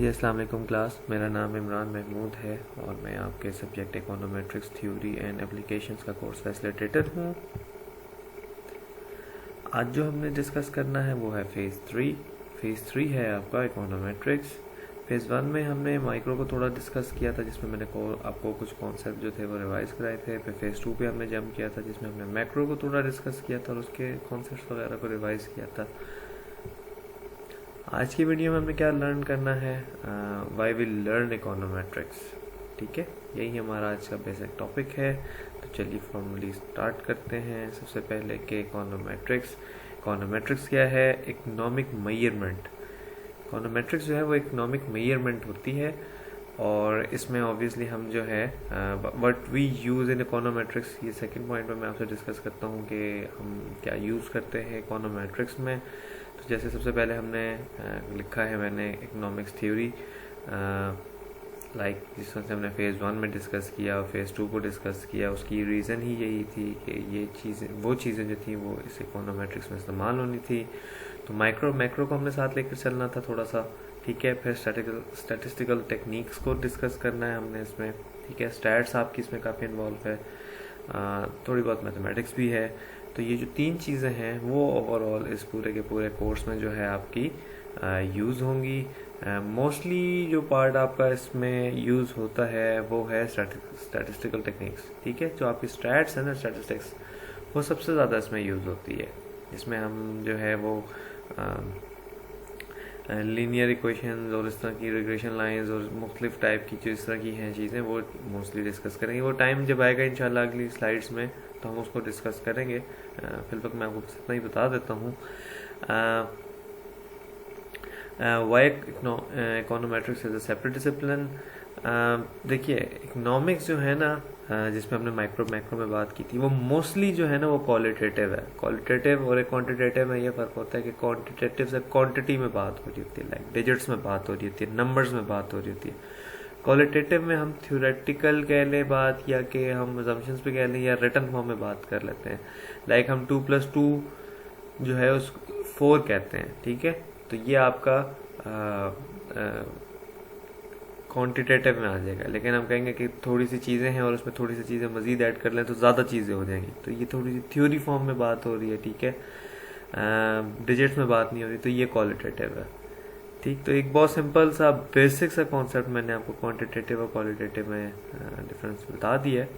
जी अस्सलाम वालेकुम क्लास, मेरा नाम इमरान महमूद है और मैं आपके subject econometrics theory and applications का कोर्स फैसिलिटेटर हूँ। आज जो हमने डिस्कस करना है वो है फेज़ थ्री है आपका इकोनोमेट्रिक्स। फेज़ वन में हमने माइक्रो को थोड़ा डिस्कस किया था, जिसमें मैंने आपको कुछ कॉन्सेप्ट जो थे वो रिवाइज कराए थे। फिर फेज़ टू पे हमने जंप किया था, जिसमें हमने मैक्रो को थोड़ा डिस्कस किया था और उसके कॉन्सेप्ट वगैरह को रिवाइज किया था। आज की वीडियो में हमें क्या लर्न करना है, वाई विल लर्न इकोनोमेट्रिक्स। ठीक है, यही हमारा आज का बेसिक टॉपिक है। तो चलिए फॉर्मली स्टार्ट करते हैं। सबसे पहले कि इकोनोमेट्रिक्स क्या है? Economic measurement. इकोनोमेट्रिक्स जो है वो इकोनॉमिक मेजरमेंट होती है और इसमें ऑब्वियसली हम जो है what we use in econometrics, ये सेकंड पॉइंट में मैं आपसे डिस्कस करता हूँ कि हम क्या यूज़ करते हैं इकोनोमेट्रिक्स में। तो जैसे सबसे पहले हमने लिखा है मैंने इकोनॉमिक्स थ्योरी, जिस तरह से हमने फेज़ वन में डिस्कस किया, फेज़ टू को डिस्कस किया। उसकी रीज़न ही यही थी कि ये चीज़ें जो थी वो इस इकोनोमेट्रिक्स में इस्तेमाल होनी थी। तो मैक्रो को हमने साथ लेकर चलना था थोड़ा सा। ठीक है, फिर स्टैटिस्टिकल टेक्निक्स को डिस्कस करना है हमने इसमें। ठीक है, स्टैट्स आपकी इसमें काफ़ी इन्वॉल्व है, थोड़ी बहुत मैथमेटिक्स भी है। तो ये जो तीन चीज़ें हैं वो ओवरऑल इस पूरे के पूरे कोर्स में जो है आपकी यूज़ होंगी। मोस्टली जो पार्ट आपका इसमें यूज़ होता है वो है स्टैटिस्टिकल टेक्निक्स। ठीक है, जो आपकी स्टैट्स है ना, स्टैटिस्टिक्स, वो सबसे ज़्यादा इसमें यूज़ होती है। इसमें हम जो है वो लीनियर इक्वेशंस और इस तरह की रिग्रेशन लाइंस और मुख्तलिफ टाइप की जो इस तरह की हैं चीज़ें वो मोस्टली डिस्कस करेंगे। वो टाइम जब आएगा इंशाल्लाह अगली स्लाइड्स में तो हम उसको डिस्कस करेंगे। फिलहाल मैं आपको इतना ही बता देता हूँ। Why econometrics is a separate discipline. देखिए, इकोनॉमिक्स जो है ना, जिसमें हमने मैक्रो में बात की थी, वो मोस्टली जो है ना वो क्वालिटेटिव है। क्वालिटेटिव और क्वांटिटेटिव में ये फ़र्क होता है कि क्वांटिटेटिव से क्वांटिटी में बात हो रही होती है, लाइक डिजिट्स में बात हो रही होती है, नंबर्स में बात हो रही होती है। क्वालिटेटिव में हम थ्योरेटिकल कह लें बात, या कि हम अजम्पशंस पे कह लें, या रिटन फॉर्म में बात कर लेते हैं। लाइक हम 2+2 जो है उस 4 कहते हैं। ठीक है, तो ये आपका क्वांटिटेटिव में आ जाएगा। लेकिन हम कहेंगे कि थोड़ी सी चीज़ें हैं और उसमें थोड़ी सी चीज़ें मज़ीद ऐड कर लें तो ज़्यादा चीज़ें हो जाएंगी। तो ये थोड़ी सी थ्योरी फॉर्म में बात हो रही है। ठीक है, डिजिट्स में बात नहीं हो रही, तो ये क्वालिटेटिव है। ठीक, तो एक बहुत सिंपल सा बेसिक सा कॉन्सेप्ट मैंने आपको क्वांटिटेटिव और क्वालिटेटिव में डिफरेंस बता दिया है।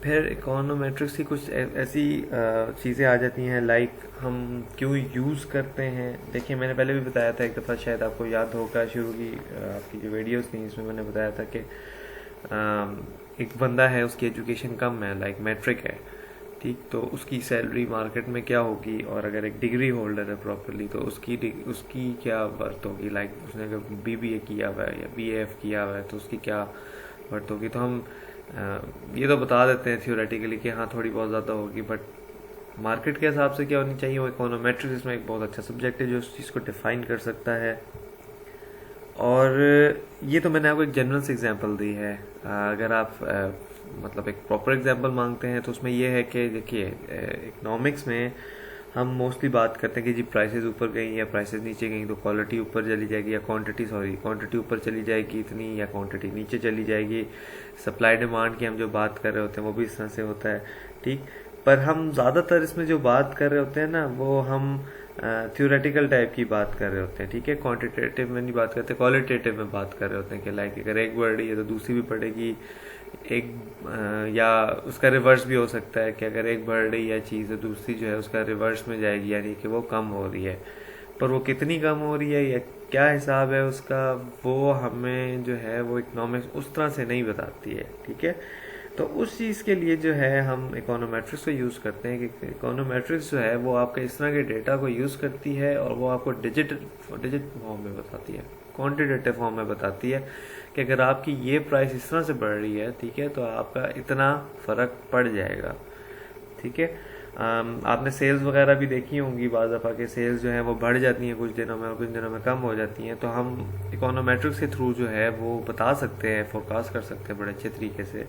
फिर इकोनोमेट्रिक्स की कुछ ऐसी चीज़ें आ जाती हैं, लाइक हम क्यों यूज़ करते हैं। देखिए, मैंने पहले भी बताया था एक दफ़ा, शायद आपको याद होगा, शुरू की आपकी जो वीडियोस थी इसमें मैंने बताया था कि एक बंदा है, उसकी एजुकेशन कम है, लाइक मैट्रिक है। ठीक, तो उसकी सैलरी मार्केट में क्या होगी, और अगर एक डिग्री होल्डर है प्रॉपरली तो उसकी क्या वर्थ होगी। लाइक उसने अगर BBA किया हुआ है या BAF किया हुआ है तो उसकी क्या वर्थ होगी। तो हम ये तो बता देते हैं थियोरेटिकली कि हाँ थोड़ी बहुत ज़्यादा होगी, बट मार्केट के हिसाब से क्या होनी चाहिए, वो इकोनोमेट्रिक्स इसमें एक बहुत अच्छा सब्जेक्ट है जो उस चीज़ को डिफाइन कर सकता है। और ये तो मैंने आपको एक जनरल से एग्जांपल दी है। अगर आप मतलब एक प्रॉपर एग्जांपल मांगते हैं तो उसमें ये है कि देखिए, इकोनॉमिक्स में हम मोस्टली बात करते हैं कि जी प्राइसेस ऊपर गई या प्राइसेस नीचे गई तो क्वालिटी ऊपर चली जाएगी, या क्वांटिटी ऊपर चली जाएगी इतनी, या क्वांटिटी नीचे चली जाएगी। सप्लाई डिमांड की हम जो बात कर रहे होते हैं वो भी इस तरह से होता है। ठीक, पर हम ज़्यादातर इसमें जो बात कर रहे होते हैं ना, वो हम थ्योरेटिकल टाइप की बात कर रहे होते हैं। ठीक है, क्वांटिटेटिव में नहीं बात करते, क्वालिटेटिव में बात कर रहे होते हैं कि लाइक अगर एक बढ़ रही है तो दूसरी भी बढ़ेगी। या उसका रिवर्स भी हो सकता है कि अगर एक बढ़ रही है चीज़ तो दूसरी जो है उसका रिवर्स में जाएगी, यानी कि वो कम हो रही है। पर वो कितनी कम हो रही है या क्या हिसाब है उसका, वो हमें जो है वो इकोनॉमिक्स उस तरह से नहीं बताती है। ठीक है, तो उस चीज़ के लिए जो है हम इकोनोमेट्रिक्स को यूज़ करते हैं कि इकोनोमेट्रिक्स जो है वो आपके इस तरह के डेटा को यूज़ करती है और वो आपको डिजिट फॉर्म में बताती है, क्वांटिटेटिव फॉर्म में बताती है कि अगर आपकी ये प्राइस इस तरह से बढ़ रही है, ठीक है, तो आपका इतना फ़र्क पड़ जाएगा। ठीक है, आपने सेल्स वगैरह भी देखी होंगी, बाज़ दफ़ा के सेल्स जो है वो बढ़ जाती हैं कुछ दिनों में और कुछ दिनों में कम हो जाती हैं। तो हम इकोनोमेट्रिक्स के थ्रू जो है वो बता सकते हैं, फोरकास्ट कर सकते हैं बड़े अच्छे तरीके से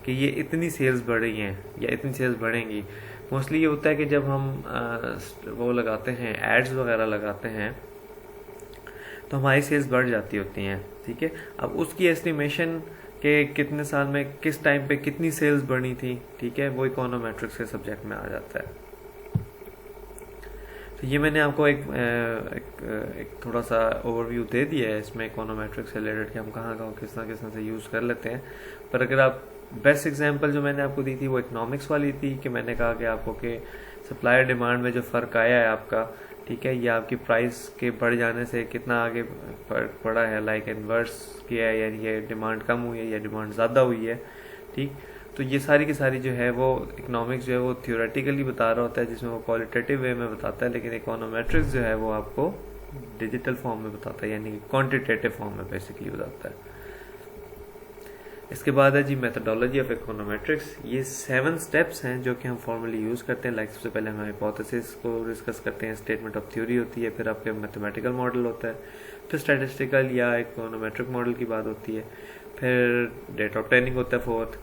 कि ये इतनी सेल्स बढ़ रही हैं या इतनी सेल्स बढ़ेंगी। मोस्टली ये होता है कि जब हम वो लगाते हैं, एड्स वगैरह लगाते हैं, तो हमारी सेल्स बढ़ जाती होती हैं, ठीक है। अब उसकी एस्टिमेशन के कितने साल में किस टाइम पे कितनी सेल्स बढ़ी थी, ठीक है, वो इकोनोमेट्रिक्स के सब्जेक्ट में आ जाता है। तो ये मैंने आपको एक थोड़ा सा ओवरव्यू दे दिया है इसमें इकोनोमेट्रिक्स से रिलेटेड कि हम कहाँ कहाँ किस तरह से यूज़ कर लेते हैं। पर अगर आप बेस्ट एग्जांपल जो मैंने आपको दी थी वो इकोनॉमिक्स वाली थी कि मैंने कहा कि आपको कि सप्लाई डिमांड में जो फ़र्क आया है आपका, ठीक है, ये आपकी प्राइस के बढ़ जाने से कितना आगे फर्क पड़ा है, लाइक इन्वर्स किया है, यानी ये डिमांड कम हुई है या डिमांड ज़्यादा हुई है, ठीक। तो ये सारी की सारी जो है वो इकोनॉमिक्स जो है वो थियोरेटिकली बता रहा होता है, जिसमें वो क्वालिटेटिव वे में बताता है, लेकिन इकोनोमेट्रिक्स जो है वो आपको डिजिटल फॉर्म में बताता है, यानी क्वांटिटेटिव फॉर्म में बेसिकली बताता है। इसके बाद है जी मेथडोलॉजी ऑफ इकोनोमेट्रिक्स। ये 7 स्टेप्स हैं जो कि हम फॉर्मली यूज़ करते हैं। लाइक सबसे पहले हम हाइपोथेसिस को डिस्कस करते हैं, स्टेटमेंट ऑफ थ्योरी होती है, फिर आपके मैथमेटिकल मॉडल होता है, फिर स्टैटिस्टिकल या इकोनोमेट्रिक मॉडल की बात होती है, फिर डेटा ऑब्टेनिंग होता है 4th,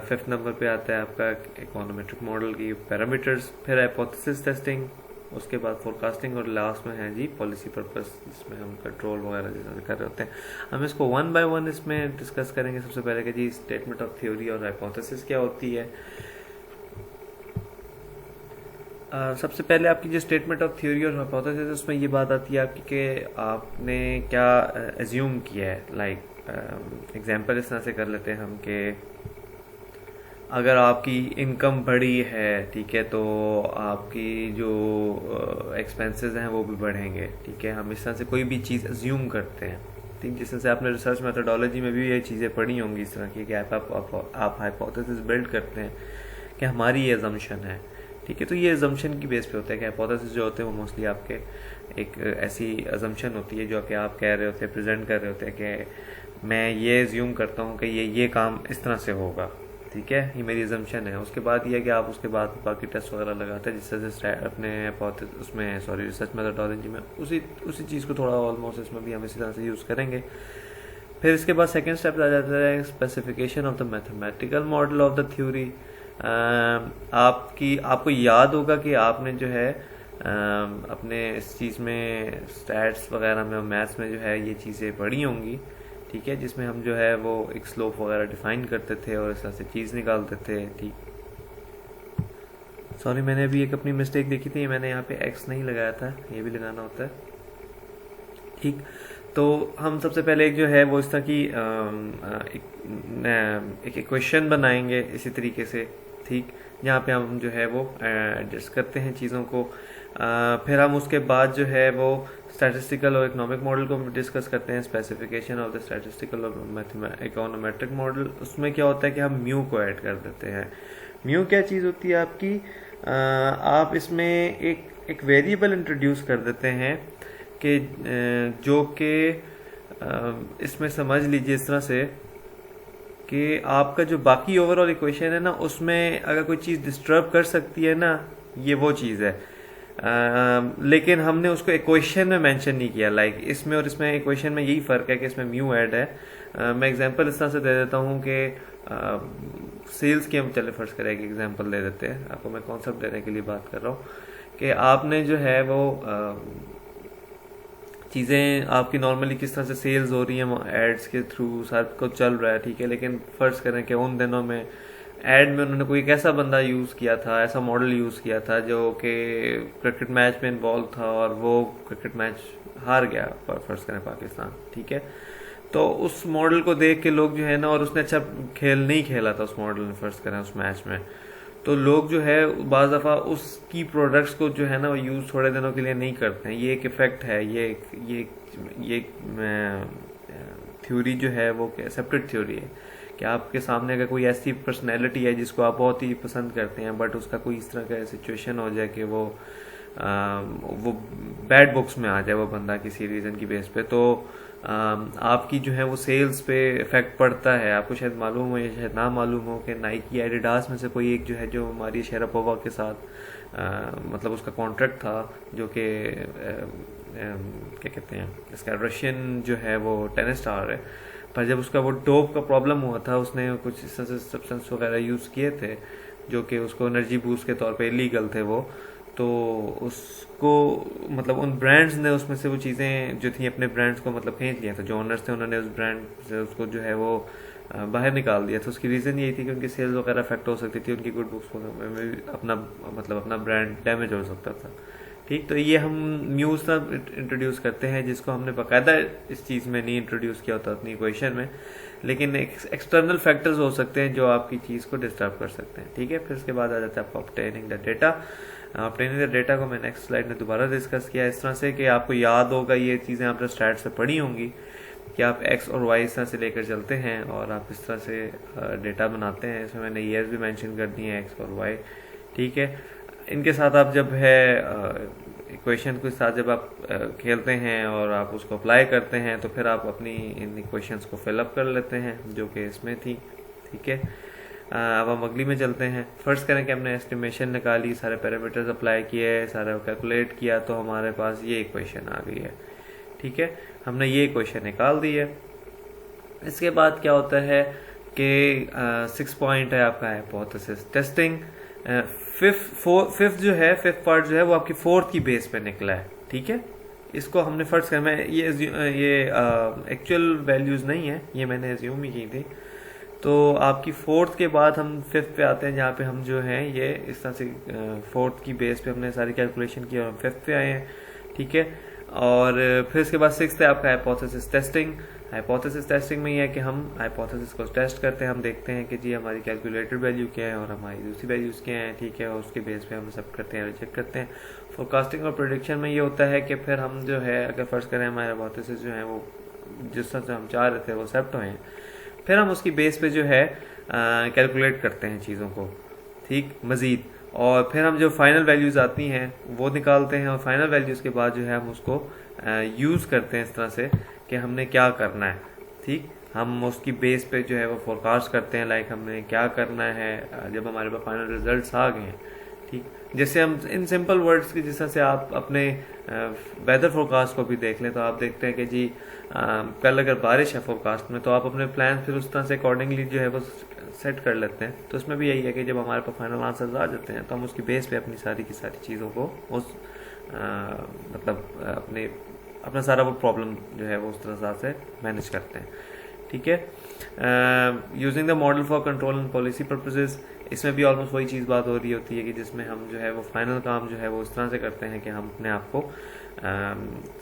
5th नंबर पे आता है आपका इकोनोमेट्रिक मॉडल की पैरामीटर्स, फिर हाइपोथेसिस टेस्टिंग, उसके बाद फोरकास्टिंग, और लास्ट में है जी पॉलिसी पर्पस, जिसमें हम कंट्रोल वगैरह कर रहे होते हैं। हम इसको 1 by 1 इसमें डिस्कस करेंगे। सबसे पहले कि जी स्टेटमेंट ऑफ थ्योरी और हाइपोथेसिस क्या होती है। सबसे पहले आपकी जो स्टेटमेंट ऑफ थ्योरी और हाइपोथेसिस, उसमें ये बात आती है आपकी कि आपने क्या एज्यूम किया है। लाइक एग्जांपल इस तरह से कर लेते हैं हम कि अगर आपकी इनकम बढ़ी है, ठीक है, तो आपकी जो एक्सपेंसेस हैं वो भी बढ़ेंगे, ठीक है। हम इस तरह से कोई भी चीज़ अज्यूम करते हैं, ठीक। जिस तरह से आपने रिसर्च मेथोडोलॉजी में भी ये चीज़ें पढ़ी होंगी इस तरह की कि आप हाइपोथेसिस बिल्ड करते हैं कि हमारी ये अजम्पशन है, ठीक है। तो ये अजम्पशन की बेस पे होता है कि हाइपोथेसिस जो होते हैं वो मोस्टली आपके एक ऐसी अजम्पशन होती है जो कि आप कह रहे होते हैं, प्रेजेंट कर रहे होते हैं कि मैं ये अज्यूम करता हूँ कि ये काम इस तरह से होगा, ठीक है, ये मेरी अजम्पशन है। उसके बाद ये है कि आप उसके बाद बाकी टेस्ट वगैरह लगाते हैं, जिससे अपने उसमें रिसर्च मेथोडोलॉजी में उसी चीज़ को थोड़ा ऑलमोस्ट इसमें भी हम इसी तरह से यूज़ करेंगे। फिर इसके बाद सेकेंड स्टेप आ जाता है specification of the mathematical model of the theory. आपको याद होगा कि आपने जो है अपने इस चीज़ में स्टैट्स वगैरह में और मैथ्स में जो है ये चीज़ें पढ़ी होंगी, ठीक है, जिसमें हम जो है वो एक स्लोप वगैरह डिफाइन करते थे और इस तरह से चीज़ निकालते थे, ठीक। सॉरी, मैंने अभी एक अपनी मिस्टेक देखी थी, मैंने यहाँ पे एक्स नहीं लगाया था, ये भी लगाना होता है, ठीक। तो हम सबसे पहले एक जो है वो इस तरह की एक इक्वेशन बनाएंगे इसी तरीके से, ठीक, जहाँ पे हम जो है वो एडजस्ट करते हैं चीज़ों को। फिर हम उसके बाद जो है वो स्टैटिस्टिकल और इकोनॉमिक मॉडल को डिस्कस करते हैं, स्पेसिफिकेशन ऑफ द स्टैटिस्टिकल और इकोनोमेट्रिक मॉडल। उसमें क्या होता है कि हम म्यू को ऐड कर देते हैं। म्यू क्या चीज़ होती है आपकी, आप इसमें एक वेरिएबल इंट्रोड्यूस कर देते हैं कि जो कि इसमें समझ लीजिए इस तरह से कि आपका जो बाकी ओवरऑल इक्वेशन है ना, उसमें अगर कोई चीज़ डिस्टर्ब कर सकती है ना, ये वो चीज़ है। लेकिन हमने उसको इक्वेशन में मेंशन नहीं किया। लाइक इसमें और इसमें इक्वेशन में यही फ़र्क है कि इसमें म्यू ऐड है। मैं एग्जांपल इस तरह से दे देता हूँ कि सेल्स की हम चले फर्ज करें एक एग्जांपल दे देते हैं आपको, मैं कॉन्सेप्ट देने के लिए बात कर रहा हूँ कि आपने जो है वो चीज़ें आपकी नॉर्मली किस तरह से सेल्स हो रही हैं एड्स के थ्रू, सब कुछ चल रहा है, ठीक है। लेकिन फ़र्ज़ करें कि उन दिनों में एड में उन्होंने कोई एक ऐसा बंदा यूज़ किया था, ऐसा मॉडल यूज़ किया था जो कि क्रिकेट मैच में इन्वॉल्व था और वो क्रिकेट मैच हार गया, फ़र्ज़ करें पाकिस्तान, ठीक है। तो उस मॉडल को देख के लोग जो है ना, और उसने अच्छा खेल नहीं खेला था उस मॉडल ने, फ़र्ज़ करें उस मैच में, तो लोग जो है बाज़ दफ़ा उसकी प्रोडक्ट्स को जो है ना वो यूज़ थोड़े दिनों के लिए नहीं करते हैं। ये एक इफ़ेक्ट है, ये थ्योरी जो है वो एक्सेप्टेड थ्योरी है कि आपके सामने अगर कोई ऐसी पर्सनैलिटी है जिसको आप बहुत ही पसंद करते हैं, बट उसका कोई इस तरह का सिचुएशन हो जाए कि वो बैड बुक्स में आ जाए वो बंदा किसी रीज़न की बेस पे, तो आपकी जो है वो सेल्स पे इफेक्ट पड़ता है। आपको शायद मालूम हो या शायद ना मालूम हो कि नाइकी एडिडास में से कोई एक जो है जो हमारी शेरापोवा के साथ मतलब उसका कॉन्ट्रैक्ट था, जो कि क्या कहते हैं इसका, रशियन जो है वो टेनिस स्टार है, पर जब उसका वो डोप का प्रॉब्लम हुआ था, उसने कुछ इस तरह से सब्सटेंस वगैरह यूज़ किए थे जो कि उसको एनर्जी बूस्ट के तौर पे इलीगल थे वो, तो उसको मतलब उन ब्रांड्स ने उसमें से वो चीज़ें जो थी अपने ब्रांड्स को मतलब खींच लिया था, जो ओनर्स थे उन्होंने उस ब्रांड से उसको जो है वो बाहर निकाल दिया था। उसकी रीज़न यही थी कि उनकी सेल्स वगैरह अफेक्ट हो सकती थी, उनकी गुड बुक्स में भी अपना मतलब अपना ब्रांड डैमेज हो सकता था। ठीक, तो ये हम न्यूज़ तब इंट्रोड्यूस करते हैं जिसको हमने बाकायदा इस चीज़ में नहीं इंट्रोड्यूस किया होता अपनी क्वेश्चन में, लेकिन एक्सटर्नल फैक्टर्स हो सकते हैं जो आपकी चीज़ को डिस्टर्ब कर सकते हैं। ठीक है, फिर उसके बाद आ जाता है आपको obtaining the data. Obtaining the data को मैं नेक्स्ट स्लाइड में दोबारा डिस्कस किया इस तरह से कि आपको याद होगा ये चीज़ें आपने स्टार्ट से पढ़ी होंगी कि आप एक्स और वाई इस तरह से लेकर चलते हैं और आप इस तरह से डेटा बनाते हैं। इसमें मैंने ईयर्स भी मेंशन कर दिए हैं, एक्स और वाई। ठीक है, इनके साथ आप जब है इक्वेशन के साथ जब आप खेलते हैं और आप उसको अप्लाई करते हैं तो फिर आप अपनी इन इक्वेशंस को फिलअप कर लेते हैं जो कि इसमें थी। ठीक है, अब हम अगली में चलते हैं। फर्स्ट करें कि हमने एस्टिमेशन निकाली, सारे पैरामीटर्स अप्लाई किए, सारा कैलकुलेट किया, तो हमारे पास ये इक्वेशन आ गई है। ठीक है, हमने ये इक्वेशन निकाल दी है। इसके बाद क्या होता है कि 6 पॉइंट है आपका हाइपोथेसिस टेस्टिंग। फिफ्थ जो है, फिफ्थ पार्ट जो है वो आपकी फोर्थ की बेस पे निकला है। ठीक है, इसको हमने फर्स्ट करना है, ये एक्चुअल वैल्यूज नहीं है, ये मैंने एज्यूम ही की थी। तो आपकी फोर्थ के बाद हम फिफ्थ पे आते हैं जहाँ पे हम जो हैं ये इस तरह से फोर्थ की बेस पे हमने सारी कैलकुलेशन की और हम फिफ्थ पे आए हैं। ठीक है, और फिर इसके बाद सिक्स्थ है आपका हाइपोथेसिस टेस्टिंग। हाइपोथेसिस टेस्टिंग में ये है कि हम हाइपोथेसिस को टेस्ट करते हैं, हम देखते हैं कि जी हमारी कैलकुलेटेड वैल्यू क्या है और हमारी दूसरी वैल्यूज क्या हैं। ठीक है, और उसके बेस पे हम एक्सेप्ट करते हैं, रिजेक्ट करते हैं। फोरकास्टिंग और प्रेडिक्शन में ये होता है कि फिर हम जो है अगर फर्स्ट करें हमारे हाइपोथेसिस जो है वो जिस तरह से हम चाह रहे थे वो एक्सेप्ट हुए हैं, फिर हम उसकी बेस पे जो है कैलकुलेट करते हैं चीज़ों को। ठीक, मज़ीद, और फिर हम जो फाइनल वैल्यूज़ आती हैं वो निकालते हैं और फाइनल वैल्यूज़ के बाद जो है हम उसको यूज़ करते हैं इस तरह से कि हमने क्या करना है। ठीक, हम उसकी बेस पे जो है वो फोरकास्ट करते हैं, लाइक हमने क्या करना है जब हमारे पास फाइनल रिजल्ट्स आ गए हैं। ठीक, जैसे हम इन सिंपल वर्ड्स की जिस तरह से आप अपने वेदर फोरकास्ट को भी देख लें तो आप देखते हैं कि जी कल अगर बारिश है फोरकास्ट में तो आप अपने प्लान फिर उस तरह से अकॉर्डिंगली जो है वो सेट कर लेते हैं। तो उसमें भी यही है कि जब हमारे पास फाइनल आंसर्स आ जाते हैं तो हम उसकी बेस पे अपनी सारी की सारी चीज़ों को उस मतलब अपना सारा वो प्रॉब्लम जो है वो उस तरह से मैनेज करते हैं। ठीक है, using the model for control and policy purposes, इसमें भी ऑलमोस्ट वही चीज़ बात हो रही होती है कि जिसमें हम जो है वो फाइनल काम जो है वो इस तरह से करते हैं कि हम अपने आप को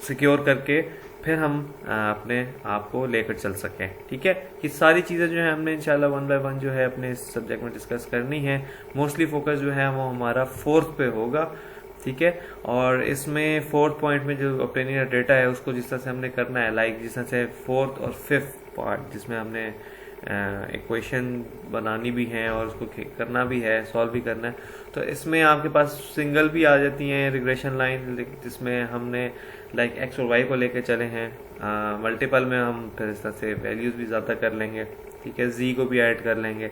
सिक्योर करके फिर हम अपने आप को लेकर चल सकें। ठीक है, ये सारी चीज़ें जो है हमने इंशाल्लाह 1 बाय 1 जो है अपने इस सब्जेक्ट में डिस्कस करनी है। मोस्टली फोकस जो है वो हमारा फोर्थ पे होगा। ठीक है, और इसमें फोर्थ पॉइंट में जो ऑब्टेनिंग डेटा है उसको जिस तरह से हमने करना है, लाइक जिस तरह से फोर्थ और फिफ्थ पार्ट जिसमें हमने इक्वेशन बनानी भी है और उसको करना भी है, सॉल्व भी करना है, तो इसमें आपके पास सिंगल भी आ जाती हैं रिग्रेशन लाइन जिसमें हमने लाइक एक्स और वाई को लेकर चले हैं। मल्टीपल में हम फिर इस तरह से वैल्यूज़ भी ज़्यादा कर लेंगे। ठीक है, जी को भी ऐड कर लेंगे।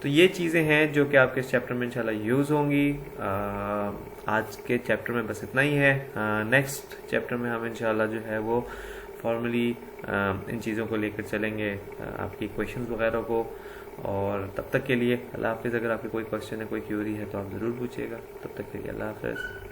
तो ये चीज़ें हैं जो कि आपके इस चैप्टर में इंशाल्लाह यूज़ होंगी। आज के चैप्टर में बस इतना ही है। नेक्स्ट चैप्टर में हम इंशाल्लाह जो है वो फॉर्मली इन चीज़ों को लेकर चलेंगे, आपकी क्वेश्चंस वगैरह को। और तब तक के लिए अल्लाह हाफिज़। अगर आपके कोई क्वेश्चन है, कोई क्यूरी है तो आप ज़रूर पूछिएगा। तब तक के लिए अल्लाह हाफिज़।